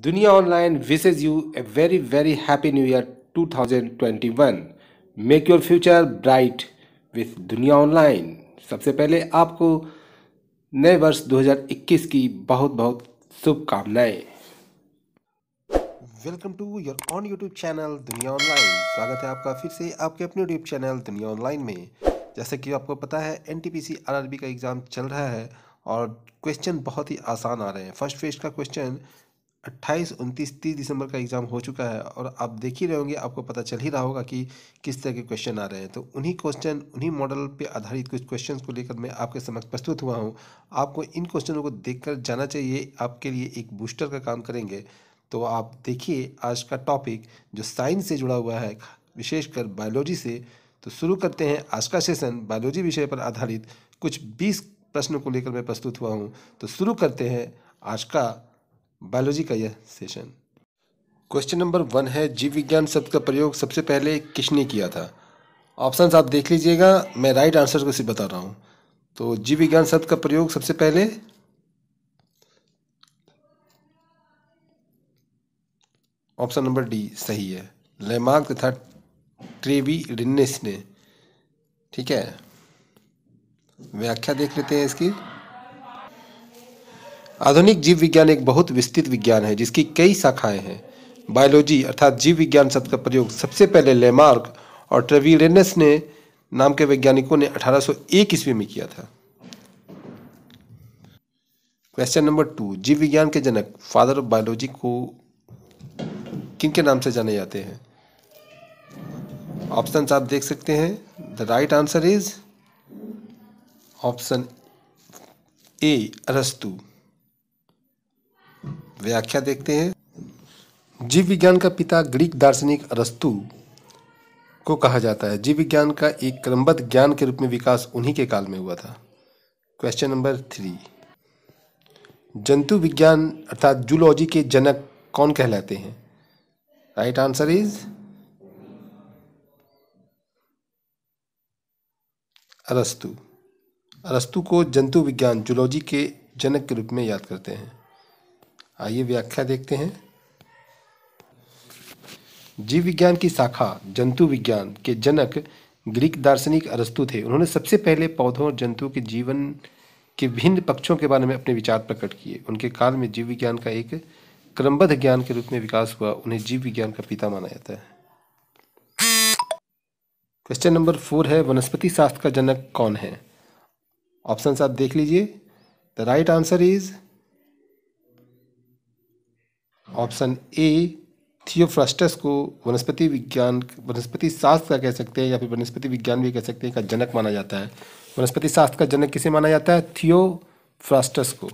Dunia Online wishes you a very, very happy new year 2021. Make your future bright with दुनिया online. सबसे पहले आपको नए वर्ष 2021 की बहुत बहुत शुभकामनाएं। Welcome to your on YouTube channel दुनिया ऑनलाइन। स्वागत है आपका फिर से आपके अपने यूट्यूब चैनल दुनिया ऑनलाइन में। जैसे कि आपको पता है एनटीपीसी आरआरबी का एग्ज़ाम चल रहा है और क्वेश्चन बहुत ही आसान आ रहे हैं। फर्स्ट फेज का क्वेश्चन 28, 29, 30 दिसंबर का एग्ज़ाम हो चुका है और आप देख ही रहे होंगे, आपको पता चल ही रहा होगा कि किस तरह के क्वेश्चन आ रहे हैं। तो उन्हीं मॉडल पे आधारित कुछ क्वेश्चंस को लेकर मैं आपके समक्ष प्रस्तुत हुआ हूँ। आपको इन क्वेश्चनों को देखकर जाना चाहिए, आपके लिए एक बूस्टर का काम करेंगे। तो आप देखिए आज का टॉपिक जो साइंस से जुड़ा हुआ है, विशेषकर बायोलॉजी से। तो शुरू करते हैं आज का सेशन। बायोलॉजी विषय पर आधारित कुछ 20 प्रश्नों को लेकर मैं प्रस्तुत हुआ हूँ। तो शुरू करते हैं आज का बायोलॉजी का यह सेशन। क्वेश्चन नंबर 1 है, जीव विज्ञान शब्द का प्रयोग सबसे पहले किसने किया था? ऑप्शंस आप देख लीजिएगा, मैं राइट आंसर को सिर्फ बता रहा हूँ। तो जीव विज्ञान शब्द का प्रयोग सबसे पहले ऑप्शन नंबर डी सही है, लेमार्क तथा ट्रेवीडिनस ने। ठीक है, व्याख्या देख लेते हैं इसकी। आधुनिक जीव विज्ञान एक बहुत विस्तृत विज्ञान है जिसकी कई शाखाएं हैं। बायोलॉजी अर्थात जीव विज्ञान शब्द का प्रयोग सबसे पहले लेमार्क और ट्रेवीडिनस ने नाम के वैज्ञानिकों ने 1801 ईस्वी में किया था। क्वेश्चन नंबर 2, जीव विज्ञान के जनक फादर ऑफ बायोलॉजी को किनके नाम से जाने जाते हैं? ऑप्शंस आप देख सकते हैं। The right answer is option A, अरस्तु। व्याख्या देखते हैं। जीव विज्ञान का पिता ग्रीक दार्शनिक अरस्तु को कहा जाता है। जीव विज्ञान का एक क्रमबद्ध ज्ञान के रूप में विकास उन्हीं के काल में हुआ था। क्वेश्चन नंबर 3, जंतु विज्ञान अर्थात जूलॉजी के जनक कौन कहलाते हैं? राइट आंसर इज अरस्तु। अरस्तु को जंतु विज्ञान जूलॉजी के जनक के रूप में याद करते हैं। आइए व्याख्या देखते हैं। जीव विज्ञान की शाखा जंतु विज्ञान के जनक ग्रीक दार्शनिक अरस्तु थे। उन्होंने सबसे पहले पौधों और जंतुओं के जीवन के भिन्न पक्षों के बारे में अपने विचार प्रकट किए। उनके काल में जीव विज्ञान का एक क्रमबद्ध ज्ञान के रूप में विकास हुआ। उन्हें जीव विज्ञान का पिता माना जाता है। क्वेश्चन नंबर 4 है, वनस्पति शास्त्र का जनक कौन है? ऑप्शंस आप देख लीजिए। The right answer is option A, Theophrastus को वनस्पति शास्त्र का कह सकते हैं या फिर वनस्पति विज्ञान भी कह सकते हैं, का जनक माना जाता है। वनस्पति शास्त्र का जनक किसे माना जाता है? थियोफ्रास्टस को।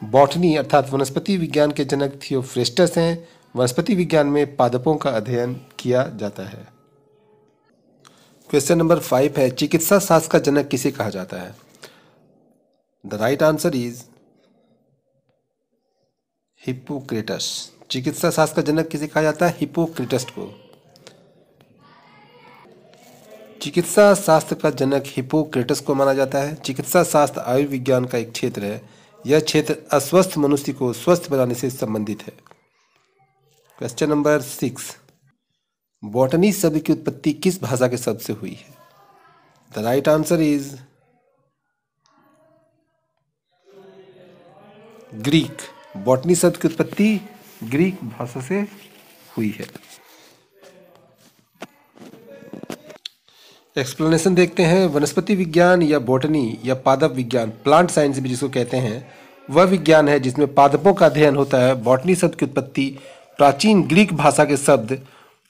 बॉटनी अर्थात वनस्पति विज्ञान के जनक थियोफ्रेस्टस हैं। वनस्पति विज्ञान में पादपों का अध्ययन किया जाता है। क्वेश्चन नंबर 5 है, चिकित्सा शास्त्र का जनक किसे कहा जाता है? The right answer is Hippocrates. चिकित्सा शास्त्र का जनक किसे कहा जाता है? हिप्पोक्रेटस को। चिकित्सा शास्त्र का जनक हिप्पोक्रेटस को माना जाता है। चिकित्सा शास्त्र आयुर्विज्ञान का एक क्षेत्र है। यह क्षेत्र अस्वस्थ मनुष्य को स्वस्थ बनाने से संबंधित है। क्वेश्चन नंबर 6, बॉटनी शब्द की उत्पत्ति किस भाषा के शब्द से हुई है? The right answer is Greek. Botany शब्द की उत्पत्ति ग्रीक भाषा से हुई है। एक्सप्लेनेशन देखते हैं। वनस्पति विज्ञान या बॉटनी या पादप विज्ञान, प्लांट साइंस भी जिसको कहते हैं, वह विज्ञान है जिसमें पादपों का अध्ययन होता है। बॉटनी शब्द की उत्पत्ति प्राचीन ग्रीक भाषा के शब्द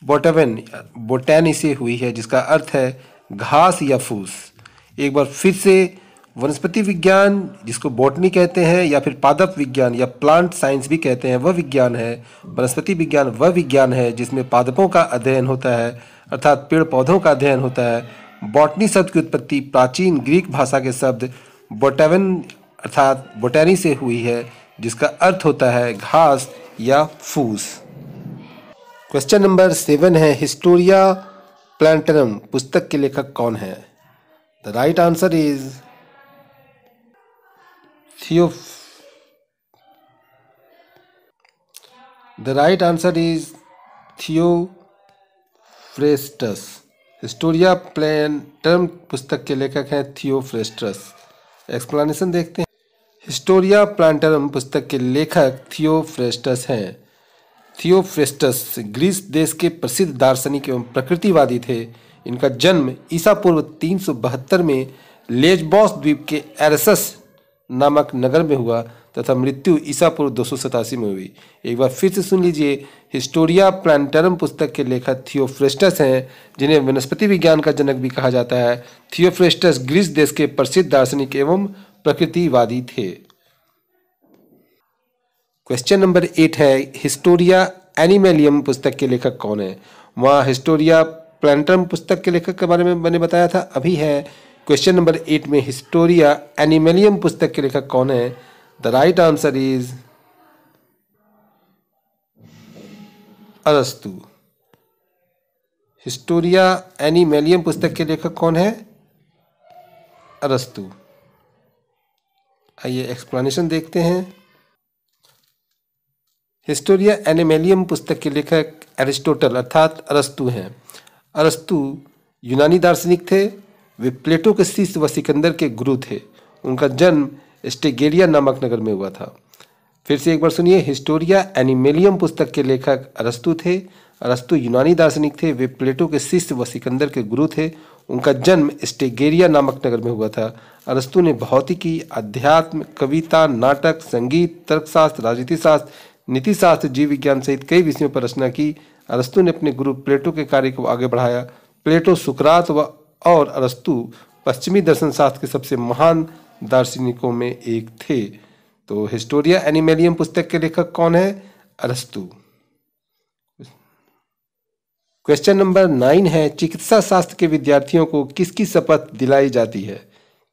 बोटैनी से हुई है, जिसका अर्थ है घास या फूस। एक बार फिर से, वनस्पति विज्ञान जिसको बॉटनी कहते हैं या फिर पादप विज्ञान या प्लांट साइंस भी कहते हैं, वह विज्ञान है। वनस्पति विज्ञान वह विज्ञान है जिसमें पादपों का अध्ययन होता है अर्थात पेड़ पौधों का अध्ययन होता है। बॉटनी शब्द की उत्पत्ति प्राचीन ग्रीक भाषा के शब्द बोटेवन अर्थात बोटैनी से हुई है, जिसका अर्थ होता है घास या फूस। क्वेश्चन नंबर 7 है, हिस्टोरिया प्लांटरम पुस्तक के लेखक कौन है? The right answer is the right answer is Theophrastus. Historia Plantarum पुस्तक के लेखक हैं थियोफ्रेस्टस। एक्सप्लेनेशन देखते हैं। हिस्टोरिया प्लैंटरम पुस्तक के लेखक थियोफ्रेस्टस हैं। थियोफ्रेस्टस ग्रीस देश के प्रसिद्ध दार्शनिक एवं प्रकृतिवादी थे। इनका जन्म ईसा पूर्व 372 में लेस्बोस द्वीप के एरसस नामक नगर में हुआ तथा मृत्यु ईसा पूर्व 287 में हुई। एक बार फिर से सुन लीजिए। हिस्टोरिया प्लैंटरम पुस्तक के लेखक थियोफ्रेस्टस हैं, जिन्हें वनस्पति विज्ञान का जनक भी कहा जाता है। थियोफ्रेस्टस ग्रीस देश के प्रसिद्ध दार्शनिक एवं प्रकृतिवादी थे। क्वेश्चन नंबर 8 है, हिस्टोरिया एनिमेलियम पुस्तक के लेखक कौन है? वहाँ हिस्टोरिया प्लैंटरम पुस्तक के लेखक के बारे में मैंने बताया था, अभी है क्वेश्चन नंबर 8 में हिस्टोरिया एनिमेलियम पुस्तक के लेखक कौन है? द राइट आंसर इज अरस्तु। हिस्टोरिया एनिमेलियम पुस्तक के लेखक कौन है? अरस्तु। आइए एक्सप्लेनेशन देखते हैं। हिस्टोरिया एनिमेलियम पुस्तक के लेखक एरिस्टोटल अर्थात अरस्तु हैं। अरस्तु यूनानी दार्शनिक थे। वे प्लेटो के शिष्य व सिकंदर के गुरु थे। उनका जन्म स्टेगेरिया नामक नगर में हुआ था। फिर से एक बार सुनिए। हिस्टोरिया एनिमेलियम पुस्तक के लेखक अरस्तु थे। अरस्तु यूनानी दार्शनिक थे। वे प्लेटो के शिष्य व सिकंदर के गुरु थे। उनका जन्म स्टेगेरिया नामक नगर में हुआ था। अरस्तु ने भौतिकी, अध्यात्म, कविता, नाटक, संगीत, तर्कशास्त्र, राजनीति शास्त्र, नीति शास्त्र, जीव विज्ञान सहित कई विषयों पर रचना की। अरस्तु ने अपने गुरु प्लेटो के कार्य को आगे बढ़ाया। प्लेटो, सुकरात और अरस्तु पश्चिमी दर्शन शास्त्र के सबसे महान दार्शनिकों में एक थे। तो हिस्टोरिया एनिमेलियम पुस्तक के लेखक कौन है? अरस्तु। क्वेश्चन नंबर 9 है, चिकित्सा शास्त्र के विद्यार्थियों को किसकी शपथ दिलाई जाती है?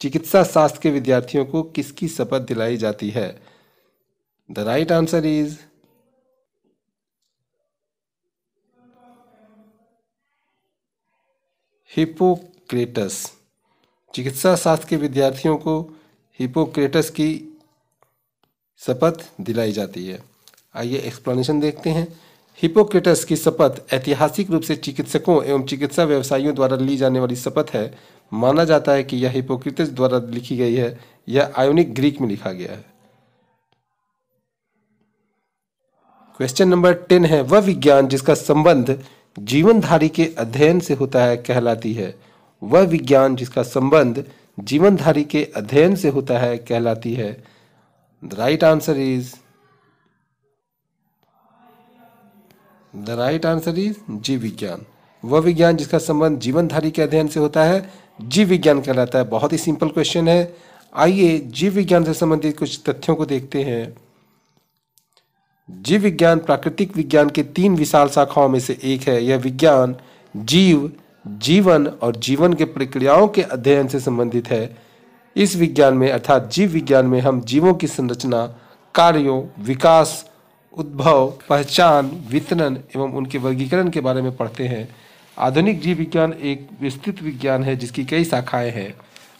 चिकित्सा शास्त्र के विद्यार्थियों को किसकी शपथ दिलाई जाती है? The right answer is Hippocrates. चिकित्सा शास्त्र के विद्यार्थियों को हिपोक्रेटस की शपथ दिलाई जाती है। आइए एक्सप्लेनेशन देखते हैं। हिपोक्रेटस की शपथ ऐतिहासिक रूप से चिकित्सकों एवं चिकित्सा व्यवसायियों द्वारा ली जाने वाली शपथ है। माना जाता है कि यह हिपोक्रेटस द्वारा लिखी गई है। यह आयोनिक ग्रीक में लिखा गया है। क्वेश्चन नंबर 10 है, वह विज्ञान जिसका संबंध जीवनधारी के अध्ययन से होता है कहलाती है? वह विज्ञान जिसका संबंध जीवनधारी के अध्ययन से होता है कहलाती है? द राइट आंसर इज जीव विज्ञान। वह विज्ञान जिसका संबंध जीवनधारी के अध्ययन से होता है जीव विज्ञान कहलाता है। बहुत ही सिंपल क्वेश्चन है। आइए जीव विज्ञान से संबंधित कुछ तथ्यों को देखते हैं। जीव विज्ञान प्राकृतिक विज्ञान के 3 विशाल शाखाओं में से एक है। यह विज्ञान जीव, जीवन और जीवन के प्रक्रियाओं के अध्ययन से संबंधित है। इस विज्ञान में अर्थात जीव विज्ञान में हम जीवों की संरचना, कार्यों, विकास, उद्भव, पहचान, वितरण एवं उनके वर्गीकरण के बारे में पढ़ते हैं। आधुनिक जीव विज्ञान एक विस्तृत विज्ञान है जिसकी कई शाखाएं हैं।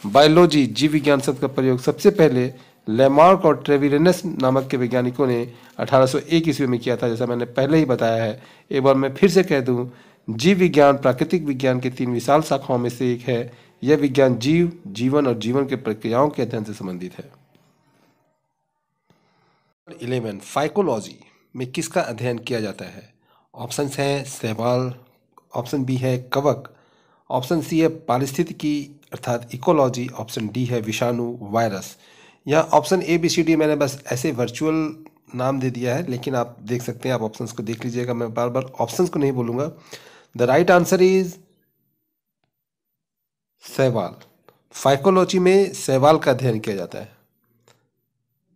बायोलॉजी, जीव विज्ञान शब्द का प्रयोग सबसे पहले लेमार्क और ट्रेविरेनस नामक के वैज्ञानिकों ने 1801 ईस्वी में किया था, जैसा मैंने पहले ही बताया है। एक बार मैं फिर से कह दूं, जीव विज्ञान प्राकृतिक विज्ञान के 3 विशाल शाखाओं में से एक है। यह विज्ञान जीव, जीवन और जीवन के प्रक्रियाओं के अध्ययन से संबंधित है। 11 फाइकोलॉजी में किसका अध्ययन किया जाता है? ऑप्शन है शैवाल, ऑप्शन बी है कवक, ऑप्शन सी है पारिस्थितिकी अर्थात इकोलॉजी, ऑप्शन डी है विषाणु वायरस। यहाँ option A B C D मैंने बस ऐसे वर्चुअल नाम दे दिया है, लेकिन आप देख सकते हैं। आप ऑप्शंस को देख लीजिएगा, मैं बार बार ऑप्शंस को नहीं बोलूँगा। द राइट आंसर इज शैवाल। फाइकोलॉजी में शैवाल का अध्ययन किया जाता है।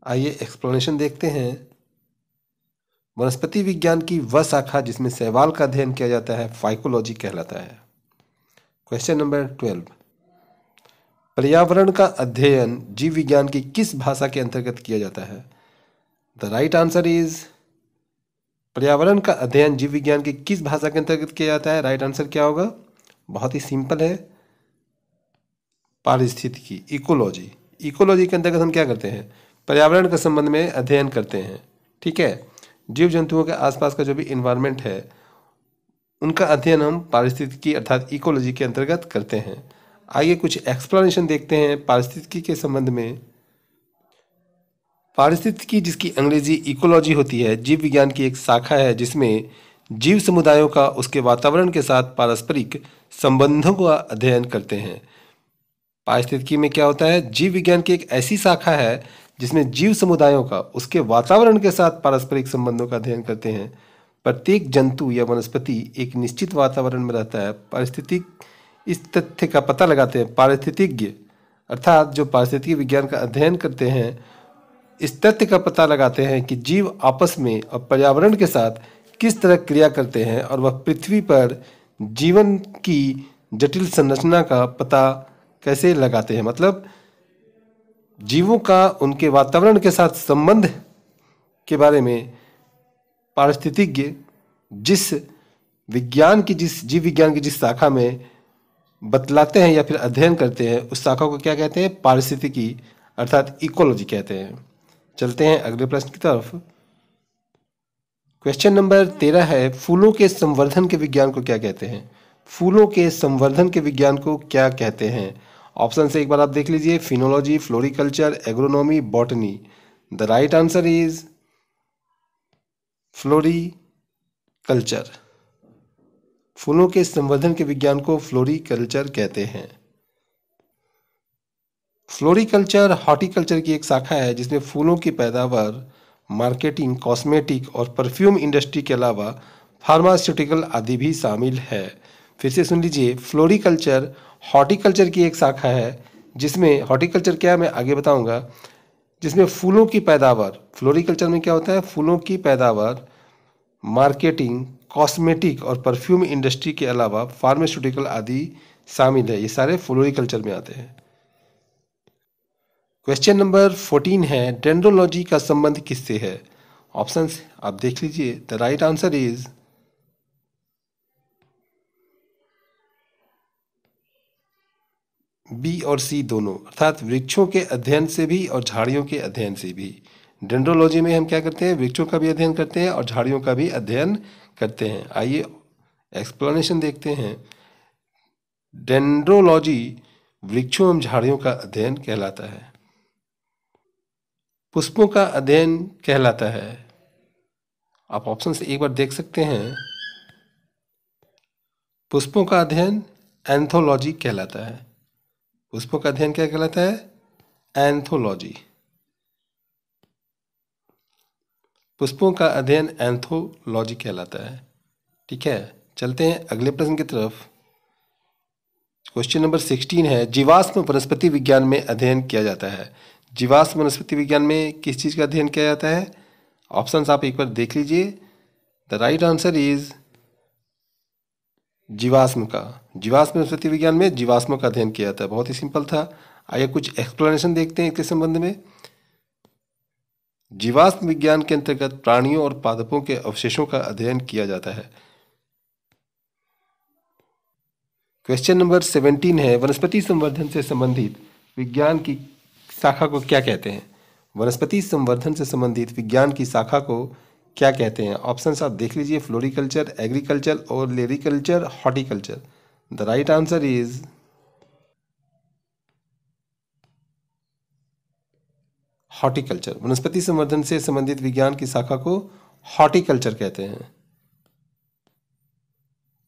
आइए एक्सप्लेनेशन देखते हैं। वनस्पति विज्ञान की वह शाखा जिसमें शैवाल का अध्ययन किया जाता है फाइकोलॉजी कहलाता है। क्वेश्चन नंबर 12, पर्यावरण का अध्ययन जीव विज्ञान की किस भाषा के अंतर्गत किया जाता है? द राइट आंसर इज पर्यावरण का अध्ययन जीव विज्ञान की किस भाषा के अंतर्गत किया जाता है? राइट आंसर क्या होगा? बहुत ही सिंपल है, पारिस्थितिकी, इकोलॉजी। इकोलॉजी के अंतर्गत हम क्या करते हैं? पर्यावरण के संबंध में अध्ययन करते हैं। ठीक है, जीव जंतुओं के आसपास का जो भी इन्वायरमेंट है उनका अध्ययन हम पारिस्थितिकी अर्थात इकोलॉजी के अंतर्गत करते हैं। आइए कुछ एक्सप्लेनेशन देखते हैं पारिस्थितिकी के संबंध में। पारिस्थितिकी, जिसकी अंग्रेजी इकोलॉजी होती है, जीव विज्ञान की एक शाखा है जिसमें जीव समुदायों का उसके वातावरण के साथ पारस्परिक संबंधों का अध्ययन करते हैं। पारिस्थितिकी में क्या होता है? जीव विज्ञान की एक ऐसी शाखा है जिसमें जीव समुदायों का उसके वातावरण के साथ पारस्परिक संबंधों का अध्ययन करते हैं। प्रत्येक जंतु या वनस्पति एक निश्चित वातावरण में रहता है। पारिस्थितिक इस तथ्य का पता लगाते हैं, पारिस्थितिज्ञ अर्थात जो पारिस्थितिकी विज्ञान का अध्ययन करते हैं इस तथ्य का पता लगाते हैं कि जीव आपस में और पर्यावरण के साथ किस तरह क्रिया करते हैं और वह पृथ्वी पर जीवन की जटिल संरचना का पता कैसे लगाते हैं। मतलब जीवों का उनके वातावरण के साथ संबंध के बारे में पारिस्थितिज्ञ जिस जीव विज्ञान की जिस शाखा में बतलाते हैं या फिर अध्ययन करते हैं उस शाखा को क्या कहते हैं? पारिस्थितिकी अर्थात इकोलॉजी कहते हैं। चलते हैं अगले प्रश्न की तरफ। क्वेश्चन नंबर 13 है, फूलों के संवर्धन के विज्ञान को क्या कहते हैं? फूलों के संवर्धन के विज्ञान को क्या कहते हैं? ऑप्शन से एक बार आप देख लीजिए, phenology, floriculture, agronomy, botany. The right answer is floriculture. फूलों के संवर्धन के विज्ञान को फ्लोरिकल्चर कहते हैं। फ्लोरिकल्चर हॉर्टिकल्चर की एक शाखा है जिसमें फूलों की पैदावार, मार्केटिंग, कॉस्मेटिक और परफ्यूम इंडस्ट्री के अलावा फार्मास्यूटिकल आदि भी शामिल है। फिर से सुन लीजिए, फ्लोरिकल्चर हॉर्टिकल्चर की एक शाखा है जिसमें हॉर्टिकल्चर क्या है मैं आगे बताऊंगा, जिसमें फूलों की पैदावार, फ्लोरिकल्चर में क्या होता है? फूलों की पैदावार, मार्केटिंग, कॉस्मेटिक और परफ्यूम इंडस्ट्री के अलावा फार्मास्यूटिकल आदि शामिल है। ये सारे फ्लोरिकल्चर में आते हैं। क्वेश्चन नंबर 14 है, डेंड्रोलॉजी का संबंध किससे है? ऑप्शंस आप देख लीजिए। The right answer is B और सी दोनों, अर्थात वृक्षों के अध्ययन से भी और झाड़ियों के अध्ययन से भी। डेंड्रोलॉजी में हम क्या करते हैं? वृक्षों का भी अध्ययन करते हैं और झाड़ियों का भी अध्ययन करते हैं। आइए एक्सप्लेनेशन देखते हैं। डेंड्रोलॉजी वृक्षों एवं झाड़ियों का अध्ययन कहलाता है। पुष्पों का अध्ययन कहलाता है। आप ऑप्शन से एक बार देख सकते हैं। पुष्पों का अध्ययन एंथोलॉजी कहलाता है। पुष्पों का अध्ययन क्या कहलाता है? एंथोलॉजी। पुष्पों का अध्ययन एंथोलॉजी कहलाता है। ठीक है, चलते हैं अगले प्रश्न की तरफ। क्वेश्चन नंबर 16 है, जीवाश्म वनस्पति विज्ञान में अध्ययन किया जाता है। जीवाश्म वनस्पति विज्ञान में किस चीज़ का अध्ययन किया जाता है? ऑप्शंस आप एक बार देख लीजिए। द राइट आंसर इज जीवाश्म का। जीवाश्म वनस्पति विज्ञान में जीवाश्मों का अध्ययन किया जाता है। बहुत ही सिंपल था। आइए कुछ एक्सप्लेनेशन देखते हैं इसके संबंध में। जीवाश्म विज्ञान के अंतर्गत प्राणियों और पादपों के अवशेषों का अध्ययन किया जाता है। क्वेश्चन नंबर 17 है, वनस्पति संवर्धन से संबंधित विज्ञान की शाखा को क्या कहते हैं? वनस्पति संवर्धन से संबंधित विज्ञान की शाखा को क्या कहते हैं? ऑप्शंस आप देख लीजिए, फ्लोरिकल्चर, एग्रीकल्चर और लेरिकल्चर, horticulture. The right answer is horticulture. वनस्पति संवर्धन से संबंधित विज्ञान की शाखा को हॉर्टिकल्चर कहते हैं।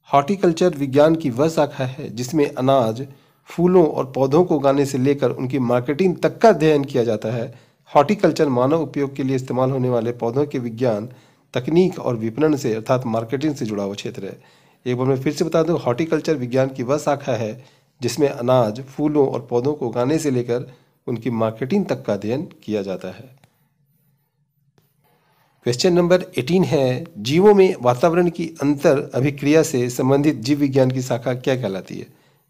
हॉर्टिकल्चर विज्ञान की वह शाखा है जिसमें अनाज, फूलों और पौधों को उगाने से लेकर उनकी मार्केटिंग तक का अध्ययन किया जाता है। हॉर्टिकल्चर मानव उपयोग के लिए इस्तेमाल होने वाले पौधों के विज्ञान, तकनीक और विपणन से अर्थात मार्केटिंग से जुड़ा हुआ क्षेत्र है। एक बार मैं फिर से बता दूं, हॉर्टिकल्चर विज्ञान की वह शाखा है जिसमें अनाज, फूलों और पौधों को उगाने से लेकर उनकी मार्केटिंग तक का अध्ययन किया जाता है। क्वेश्चन नंबर 18 है, जीवों में वातावरण की अंतर अभिक्रिया से संबंधित जीव विज्ञान की शाखा क्या कहलाती है?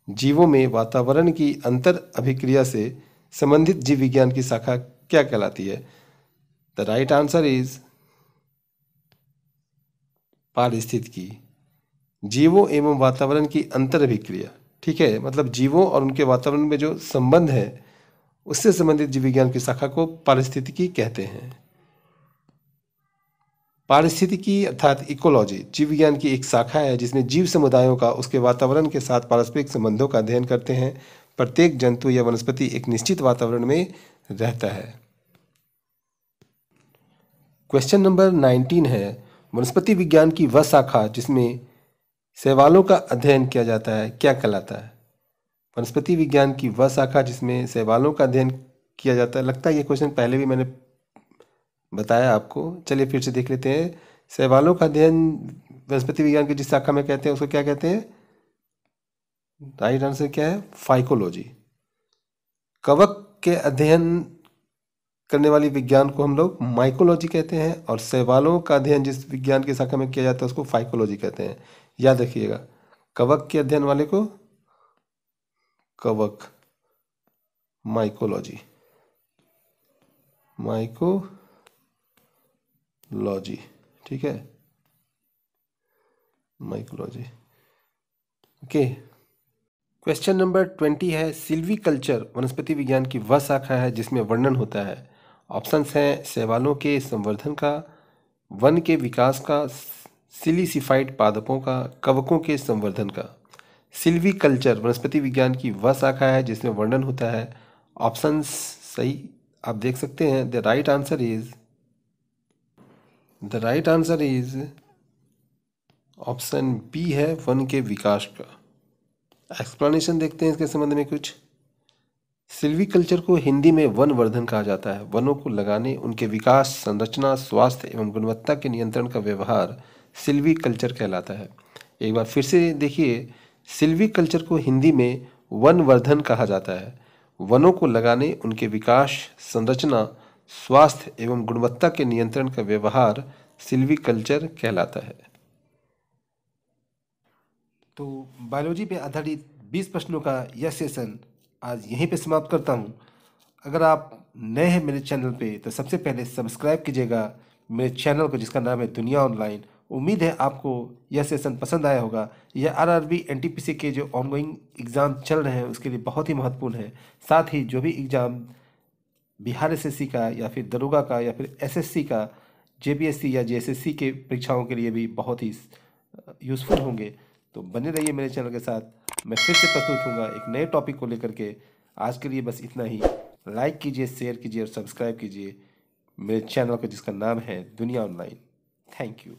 जीवों में वातावरण की अंतर अभिक्रिया से संबंधित जीव विज्ञान की शाखा क्या कहलाती है? द राइट आंसर इज पारिस्थितिकी। जीवों एवं वातावरण की अंतर अभिक्रिया, ठीक है, मतलब जीवों और उनके वातावरण में जो संबंध है उससे संबंधित जीव विज्ञान की शाखा को पारिस्थितिकी कहते हैं। पारिस्थितिकी अर्थात इकोलॉजी जीव विज्ञान की एक शाखा है जिसमें जीव समुदायों का उसके वातावरण के साथ पारस्परिक संबंधों का अध्ययन करते हैं। प्रत्येक जंतु या वनस्पति एक निश्चित वातावरण में रहता है। क्वेश्चन नंबर 19 है, वनस्पति विज्ञान की वह शाखा जिसमें शैवालों का अध्ययन किया जाता है क्या कहलाता है? वनस्पति विज्ञान की वह शाखा जिसमें शैवालों का अध्ययन किया जाता है। लगता है ये क्वेश्चन पहले भी मैंने बताया आपको, चलिए फिर से देख लेते हैं। शैवालों का अध्ययन वनस्पति विज्ञान की जिस शाखा में कहते हैं उसको क्या कहते हैं? राइट आंसर क्या है? फाइकोलॉजी। कवक के अध्ययन करने वाली विज्ञान को हम लोग माइकोलॉजी कहते हैं और शैवालों का अध्ययन जिस विज्ञान की शाखा में किया जाता है उसको फाइकोलॉजी कहते हैं। याद रखिएगा, कवक के अध्ययन वाले को कवक माइकोलॉजी, माइकोलॉजी, ठीक है, माइकोलॉजी। ओके, क्वेश्चन नंबर 20 है, सिल्वीकल्चर वनस्पति विज्ञान की वह शाखा है जिसमें वर्णन होता है। ऑप्शंस हैं शैवालों के संवर्धन का, वन के विकास का, सिलिसिफाइड पादपों का, कवकों के संवर्धन का। सिल्वीकल्चर वनस्पति विज्ञान की वह शाखा है जिसमें वर्णन होता है। ऑप्शंस सही आप देख सकते हैं। The right answer is option B है, वन के विकास का। एक्सप्लेनेशन देखते हैं इसके संबंध में कुछ। सिल्वीकल्चर को हिंदी में वन वर्धन कहा जाता है। वनों को लगाने, उनके विकास, संरचना, स्वास्थ्य एवं गुणवत्ता के नियंत्रण का व्यवहार सिल्वीकल्चर कहलाता है। एक बार फिर से देखिए, सिल्वीकल्चर को हिंदी में वन वर्धन कहा जाता है। वनों को लगाने, उनके विकास, संरचना, स्वास्थ्य एवं गुणवत्ता के नियंत्रण का व्यवहार सिल्वीकल्चर कहलाता है। तो बायोलॉजी पे आधारित 20 प्रश्नों का यह सेशन आज यहीं पे समाप्त करता हूँ। अगर आप नए हैं मेरे चैनल पे तो सबसे पहले सब्सक्राइब कीजिएगा मेरे चैनल को जिसका नाम है दुनिया ऑनलाइन। उम्मीद है आपको यह सेशन पसंद आया होगा। यह आरआरबी एनटीपीसी के जो ऑनगोइंग एग्ज़ाम चल रहे हैं उसके लिए बहुत ही महत्वपूर्ण है। साथ ही जो भी एग्ज़ाम बिहार एसएससी का या फिर दरोगा का या फिर एसएससी का, जेपीएससी या जेएसएससी के परीक्षाओं के लिए भी बहुत ही यूज़फुल होंगे। तो बने रहिए मेरे चैनल के साथ। मैं फिर से प्रस्तुत हूँगा एक नए टॉपिक को लेकर के। आज के लिए बस इतना ही। लाइक कीजिए, शेयर कीजिए और सब्सक्राइब कीजिए मेरे चैनल को जिसका नाम है दुनिया ऑनलाइन। Thank you.